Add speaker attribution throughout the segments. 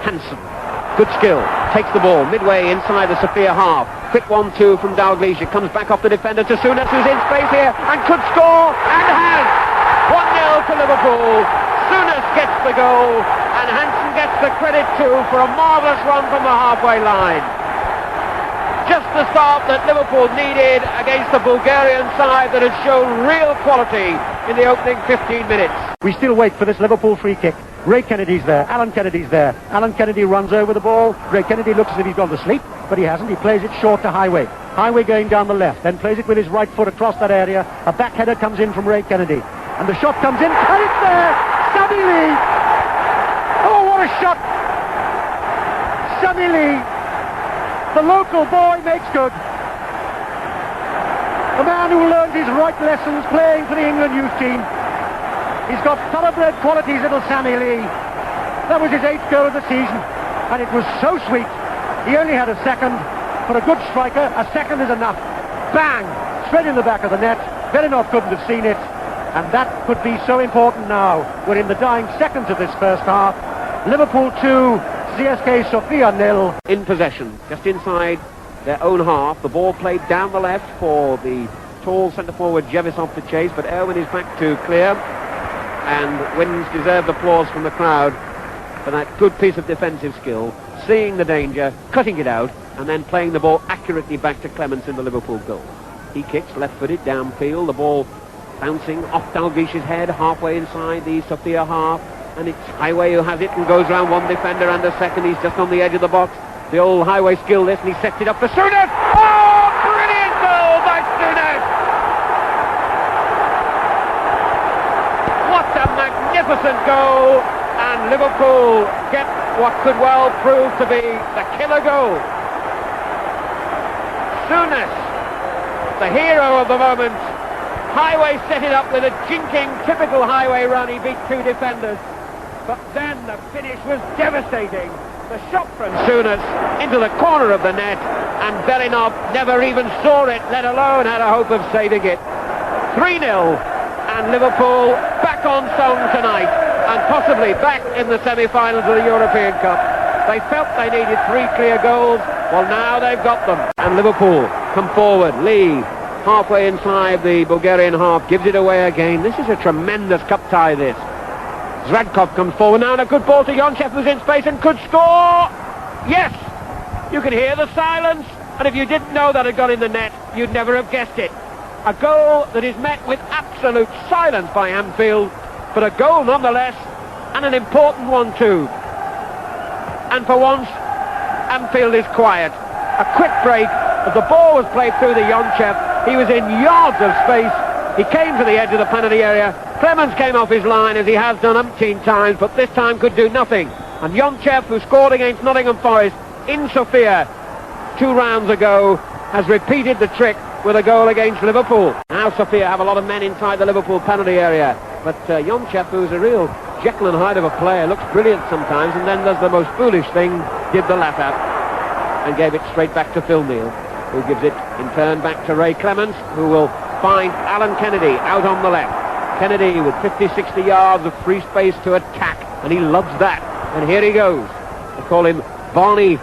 Speaker 1: Hansen, good skill, takes the ball midway inside the Sofia half. Quick 1-2 from Dalglish. It comes back off the defender to Souness, who's in space here and could score and has. 1-0 to Liverpool. Souness gets the goal and Hansen gets the credit too for a marvellous run from the halfway line. Just the start that Liverpool needed against the Bulgarian side that has shown real quality in the opening 15 minutes.
Speaker 2: We still wait for this Liverpool free kick. Ray Kennedy's there, Alan Kennedy's there. Alan Kennedy runs over the ball. Ray Kennedy looks as if he's gone to sleep, but he hasn't. He plays it short to Highway. Highway going down the left, then plays it with his right foot across that area. A back header comes in from Ray Kennedy. And the shot comes in, and it's there! Sammy Lee! Oh, what a shot! Sammy Lee! The local boy makes good. A man who learned his right lessons playing for the England youth team. He's got thoroughbred qualities, little Sammy Lee. That was his 8th goal of the season, and it was so sweet. He only had a second. For a good striker, a second is enough. Bang! Straight in the back of the net. Velinov couldn't have seen it, and that could be so important now. We're in the dying seconds of this first half. Liverpool 2, CSKA Sofia 0.
Speaker 1: In possession, just inside their own half. The ball played down the left for the tall centre-forward Jevisov to chase, but Irwin is back to clear, and wins deserved applause from the crowd for that good piece of defensive skill, seeing the danger, cutting it out, and then playing the ball accurately back to Clements in the Liverpool goal. He kicks left-footed downfield, the ball bouncing off Dalglish's head halfway inside the Sofia half, and it's Highway who has it and goes round one defender and a second. He's just on the edge of the box. The old Highway skill this, and he sets it up for Souness. Oh, brilliant goal by Souness! What a magnificent goal, and Liverpool get what could well prove to be the killer goal. Souness, the hero of the moment. Highway set it up with a jinking, typical Highway run. He beat 2 defenders. But then the finish was devastating. The shot from Souness into the corner of the net, and Velinov never even saw it, let alone had a hope of saving it. 3-0, and Liverpool back on song tonight, and possibly back in the semi-finals of the European Cup. They felt they needed 3 clear goals. Well, now they've got them. And Liverpool come forward. Lee, halfway inside the Bulgarian half, gives it away again. This is a tremendous cup tie, this. Zradkov comes forward now, and a good ball to Yonchev, who's in space and could score! Yes! You can hear the silence, and if you didn't know that had gone in the net, you'd never have guessed it. A goal that is met with absolute silence by Anfield, but a goal nonetheless, and an important one too. And for once, Anfield is quiet. A quick break, as the ball was played through the Yonchev. He was in yards of space. He came to the edge of the penalty area. Clements came off his line, as he has done umpteen times, but this time could do nothing. And Yonchev, who scored against Nottingham Forest in Sofia 2 rounds ago, has repeated the trick with a goal against Liverpool. Now Sofia have a lot of men inside the Liverpool penalty area, but Yonchev, who's a real Jekyll and Hyde of a player, looks brilliant sometimes, and then does the most foolish thing, did the lap out, and gave it straight back to Phil Neal, who gives it in turn back to Ray Clements, who will find Alan Kennedy out on the left. Kennedy with 50-60 yards of free space to attack, and he loves that. And here he goes. They call him Barney,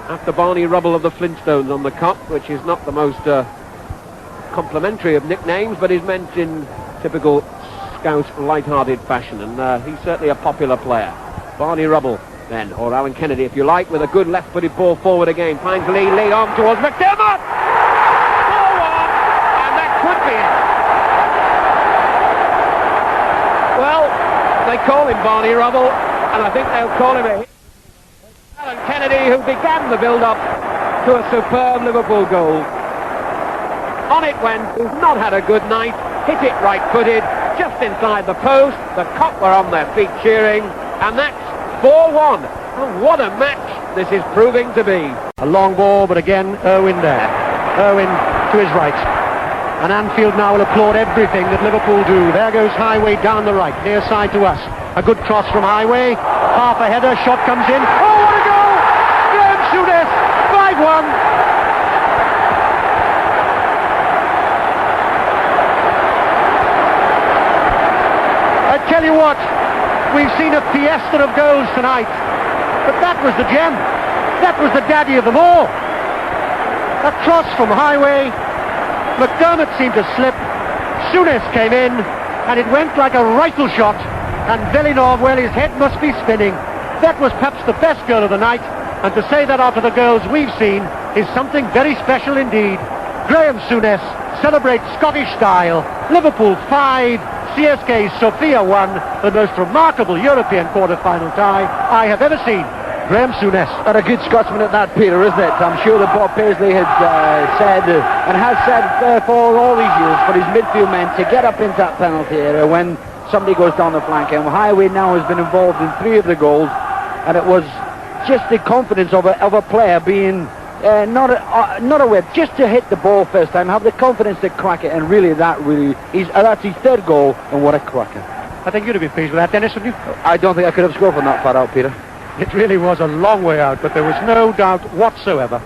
Speaker 1: after Barney Rubble of the Flintstones on the cup, which is not the most complimentary of nicknames, but is meant in typical Scouse light-hearted fashion, and he's certainly a popular player. Barney Rubble then, or Alan Kennedy if you like, with a good left-footed ball forward again. Finds Lee on towards McDermott! 4-1, and that could be it. Well, they call him Barney Rubble, and I think they'll call him a hit. Alan Kennedy, who began the build-up to a superb Liverpool goal. On it went, who's not had a good night, hit it right-footed, just inside the post. The Cop were on their feet cheering, and that's 4-1. And what a match this is proving to be.
Speaker 2: A long ball, but again, Irwin there. Irwin to his right. And Anfield now will applaud everything that Liverpool do. There goes Highway down the right, near side to us. A good cross from Highway. Half a header, shot comes in. Oh, what a goal! Graham Souness, 5-1. I tell you what, we've seen a fiesta of goals tonight. But that was the gem. That was the daddy of them all. A cross from Highway. McDermott seemed to slip. Souness came in, and it went like a rifle shot. And Villeneuve, well, his head must be spinning. That was perhaps the best goal of the night. And to say that after the goals we've seen is something very special indeed. Graham Souness celebrates Scottish style. Liverpool 5, CSKA Sofia 1, the most remarkable European quarter-final tie I have ever seen. Graham Souness.
Speaker 3: And a good Scotsman at that, Peter, isn't it? I'm sure that Bob Paisley had said, and has said for all these years, for his midfield men to get up into that penalty area when somebody goes down the flank. And Highway now has been involved in 3 of the goals, and it was just the confidence of a player being not aware, just to hit the ball first time, have the confidence to crack it, and really that's his 3rd goal, and what a cracker.
Speaker 2: I think you'd have been pleased with that, Dennis, wouldn't you?
Speaker 3: I don't think I could have scored from that far out, Peter.
Speaker 2: It really was a long way out, but there was no doubt whatsoever.